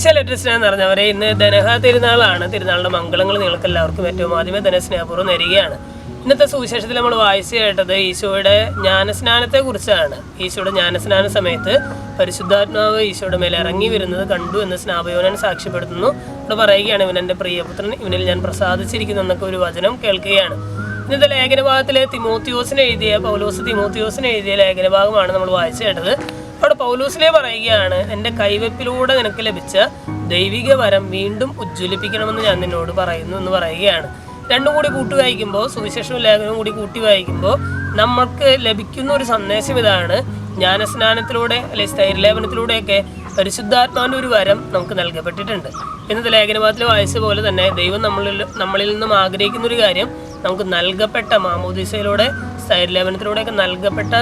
ശലട്രിസ്ന നിറഞ്ഞവരെ, ഇന്ന് ധനഹ തിരുനാളാണ്. തിരുനാളിൻ്റെ മംഗളങ്ങൾ നിങ്ങൾക്ക് എല്ലാവർക്കും ഏറ്റവും ആദ്യമേ ധനസ്നേഹപൂർവ്വം നേരുകയാണ്. ഇന്നത്തെ സുവിശേഷത്തിൽ നമ്മൾ വായിച്ചു കേട്ടത് ഈശോയുടെ ജ്ഞാനസ്നാനത്തെ കുറിച്ചാണ്. ഈശോയുടെ ജ്ഞാനസ്നാന സമയത്ത് പരിശുദ്ധാത്മാവ് ഈശോയുടെ മേലെ ഇറങ്ങി വരുന്നത് കണ്ടു എന്ന് സ്നാപയോനൻ സാക്ഷ്യപ്പെടുത്തുന്നു. ഇവിടെ പറയുകയാണ്, ഇവൻ എൻ്റെ പ്രിയപുത്രൻ, ഇവനിൽ ഞാൻ പ്രസാദിച്ചിരിക്കുന്നു എന്നൊക്കെ ഒരു വചനം കേൾക്കുകയാണ്. ഇന്നത്തെ ലേഖനഭാഗത്തിലെ പൗലോസ് തിമോത്തിയോസിന് എഴുതിയ ലേഖനഭാഗമാണ് നമ്മൾ വായിച്ചു കേട്ടത്. അവിടെ പൗലോസിനെ പറയുകയാണ്, എൻ്റെ കൈവെപ്പിലൂടെ നിനക്ക് ലഭിച്ച ദൈവിക വരം വീണ്ടും ഉജ്ജ്വലിപ്പിക്കണമെന്ന് ഞാൻ നിന്നോട് പറയുന്നു എന്ന് പറയുകയാണ്. രണ്ടും കൂടി കൂട്ടി വായിക്കുമ്പോൾ, സുവിശേഷവും ലേഖനവും കൂടി കൂട്ടി വായിക്കുമ്പോൾ നമ്മൾക്ക് ലഭിക്കുന്ന ഒരു സന്ദേശം ഇതാണ്: ജ്ഞാനസ്നാനത്തിലൂടെ അല്ലെങ്കിൽ സ്ഥൈര്യലേപനത്തിലൂടെയൊക്കെ പരിശുദ്ധാത്മാവിൻ്റെ ഒരു വരം നമുക്ക് നൽകപ്പെട്ടിട്ടുണ്ട്. ഇന്നത്തെ ലേഖനഭാഗത്തിൽ വായിച്ച പോലെ തന്നെ ദൈവം നമ്മളിൽ നിന്നും ആഗ്രഹിക്കുന്ന ഒരു കാര്യം, നമുക്ക് നൽകപ്പെട്ട മാമോദീസയിലൂടെ സ്ഥൈര്യലേപനത്തിലൂടെയൊക്കെ നൽകപ്പെട്ട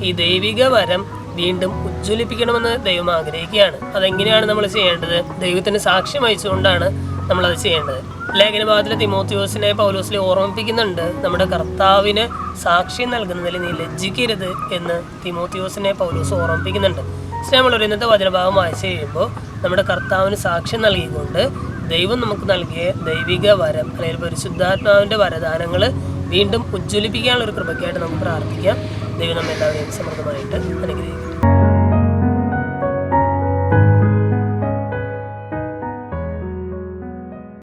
ഈ ദൈവിക വരം വീണ്ടും ഉജ്ജ്വലിപ്പിക്കണമെന്ന് ദൈവം ആഗ്രഹിക്കുകയാണ്. അതെങ്ങനെയാണ് നമ്മൾ ചെയ്യേണ്ടത്? ദൈവത്തിന് സാക്ഷ്യം വഹിച്ചുകൊണ്ടാണ് നമ്മളത് ചെയ്യേണ്ടത്. ലേഖനഭാഗത്തിൽ തിമോത്തിയോസിനെ പൗലോസിനെ ഓർമ്മിപ്പിക്കുന്നുണ്ട്, നമ്മുടെ കർത്താവിന് സാക്ഷ്യം നൽകുന്നതിൽ നീ ലജ്ജിക്കരുത് എന്ന് തിമോത്തിയോസിനെ പൗലോസ് ഓർമ്മിപ്പിക്കുന്നുണ്ട്. നമ്മളൊരു ഇന്നത്തെ വചനഭാഗം വായിച്ചു കഴിയുമ്പോൾ നമ്മുടെ കർത്താവിന് സാക്ഷ്യം നൽകിക്കൊണ്ട് ദൈവം നമുക്ക് നൽകിയ ദൈവിക വരം അല്ലെങ്കിൽ പരിശുദ്ധാത്മാവിൻ്റെ വരദാനങ്ങൾ വീണ്ടും ഉജ്ജ്വലിപ്പിക്കാനുള്ള ഒരു കൃപയ്ക്കായിട്ട് നമുക്ക് പ്രാർത്ഥിക്കാം. ദൈവം നമ്മെല്ലാവരെയും സമൃദ്ധമായിട്ട് അനുഗ്രഹിക്കും.